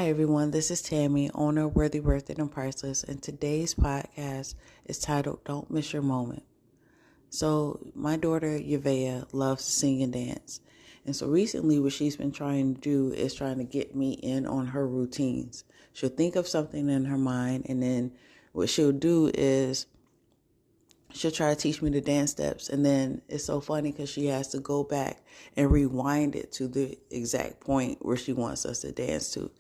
Hi everyone, this is Tammy, owner of Worthy, Worth It, and Priceless, and today's podcast is titled Don't Miss Your Moment. So my daughter Yavea loves to sing and dance, and so recently what she's been trying to do is trying to get me in on her routines. She'll think of something in her mind, and then what she'll do is she'll try to teach me the dance steps, and then it's so funny because she has to go back and rewind it to the exact point where she wants us to dance to.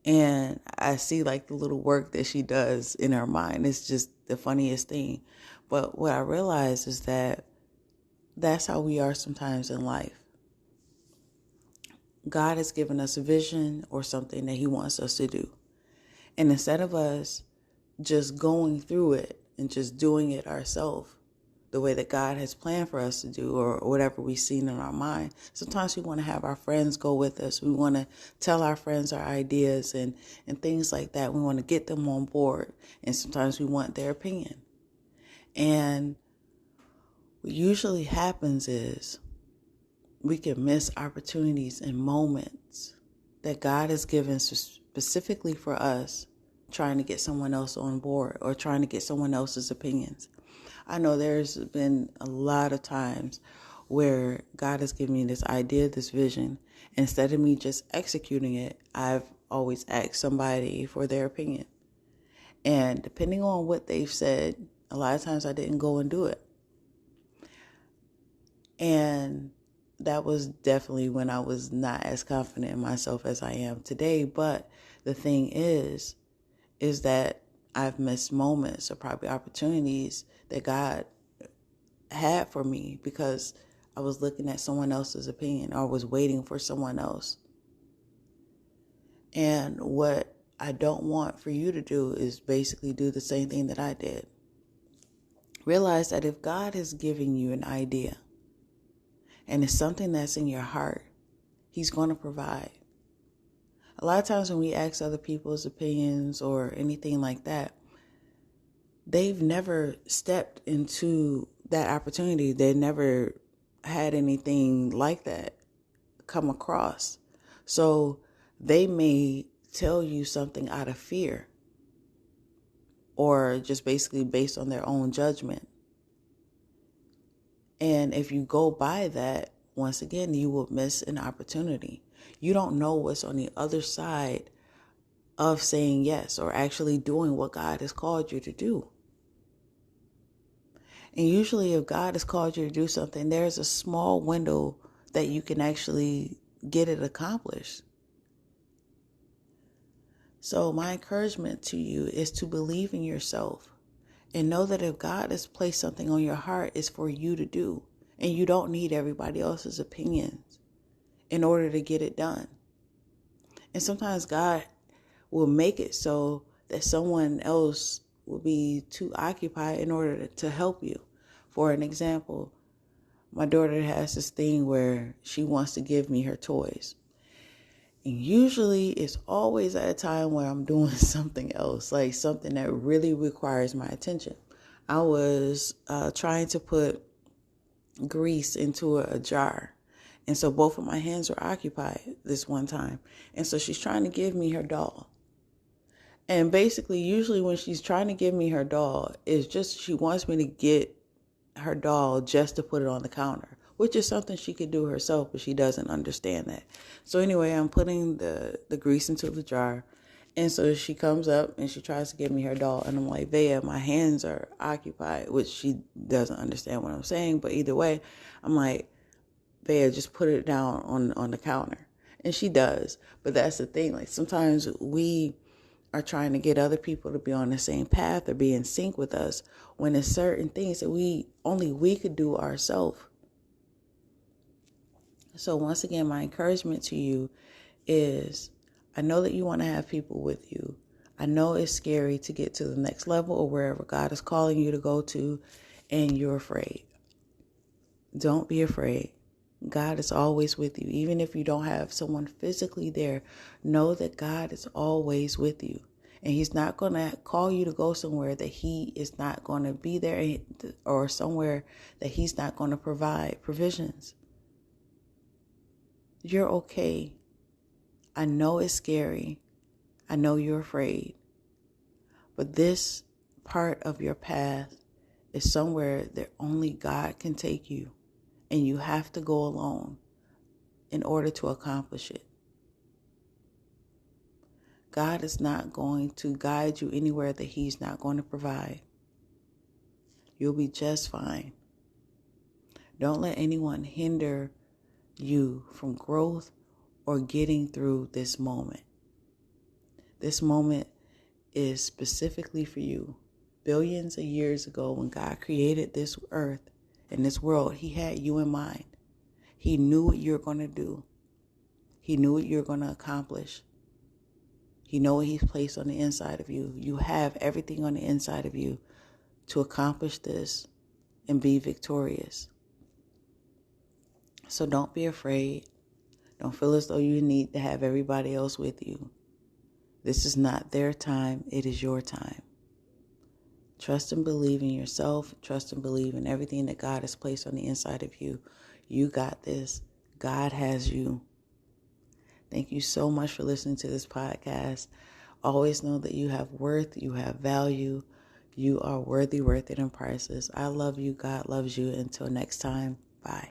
And I see like the little work that she does in her mind. It's just the funniest thing. But what I realize is that that's how we are sometimes in life. God has given us a vision or something that he wants us to do. And instead of us just going through it and just doing it ourselves, the way that God has planned for us to do, or whatever we've seen in our mind. Sometimes we want to have our friends go with us. We want to tell our friends our ideas and things like that. We want to get them on board. And sometimes we want their opinion. And what usually happens is we can miss opportunities and moments that God has given specifically for us, trying to get someone else on board or trying to get someone else's opinions. I know there's been a lot of times where God has given me this idea, this vision. Instead of me just executing it, I've always asked somebody for their opinion. And depending on what they've said, a lot of times I didn't go and do it. And that was definitely when I was not as confident in myself as I am today. But the thing is that I've missed moments or probably opportunities that God had for me because I was looking at someone else's opinion or was waiting for someone else. And what I don't want for you to do is basically do the same thing that I did. Realize that if God is giving you an idea and it's something that's in your heart, he's going to provide. A lot of times when we ask other people's opinions or anything like that, they've never stepped into that opportunity. They never had anything like that come across. So they may tell you something out of fear or just basically based on their own judgment. And if you go by that, once again, you will miss an opportunity. You don't know what's on the other side of saying yes or actually doing what God has called you to do. And usually if God has called you to do something, there's a small window that you can actually get it accomplished. So my encouragement to you is to believe in yourself and know that if God has placed something on your heart, it's for you to do. And you don't need everybody else's opinions in order to get it done. And sometimes God will make it so that someone else will be too occupied in order to help you. For an example, my daughter has this thing where she wants to give me her toys. And usually it's always at a time where I'm doing something else, like something that really requires my attention. I was trying to put grease into a jar. And so both of my hands were occupied this one time. And so she's trying to give me her doll. And basically, usually when she's trying to give me her doll, it's just she wants me to get her doll just to put it on the counter, which is something she could do herself, but she doesn't understand that. So anyway, I'm putting the grease into the jar. And so she comes up and she tries to give me her doll. And I'm like, Vea, my hands are occupied, which she doesn't understand what I'm saying. But either way, I'm like, Vea, just put it down on the counter. And she does. But that's the thing. Like sometimes we are trying to get other people to be on the same path or be in sync with us when there's certain things that only we could do ourselves. So once again, my encouragement to you is I know that you want to have people with you. I know it's scary to get to the next level or wherever God is calling you to go to, and you're afraid. Don't be afraid. God is always with you. Even if you don't have someone physically there, know that God is always with you. And he's not going to call you to go somewhere that he is not going to be there, or somewhere that he's not going to provide provisions. You're okay. I know it's scary. I know you're afraid, but this part of your path is somewhere that only God can take you, and you have to go alone in order to accomplish it. God is not going to guide you anywhere that He's not going to provide. You'll be just fine. Don't let anyone hinder you from growth or getting through this moment. This moment is specifically for you. Billions of years ago, when God created this earth and this world, He had you in mind. He knew what you're going to do. He knew what you're going to accomplish. He knows what He's placed on the inside of you. You have everything on the inside of you to accomplish this and be victorious. So don't be afraid. Don't feel as though you need to have everybody else with you. This is not their time. It is your time. Trust and believe in yourself. Trust and believe in everything that God has placed on the inside of you. You got this. God has you. Thank you so much for listening to this podcast. Always know that you have worth. You have value. You are worthy, worth it, and priceless. I love you. God loves you. Until next time. Bye.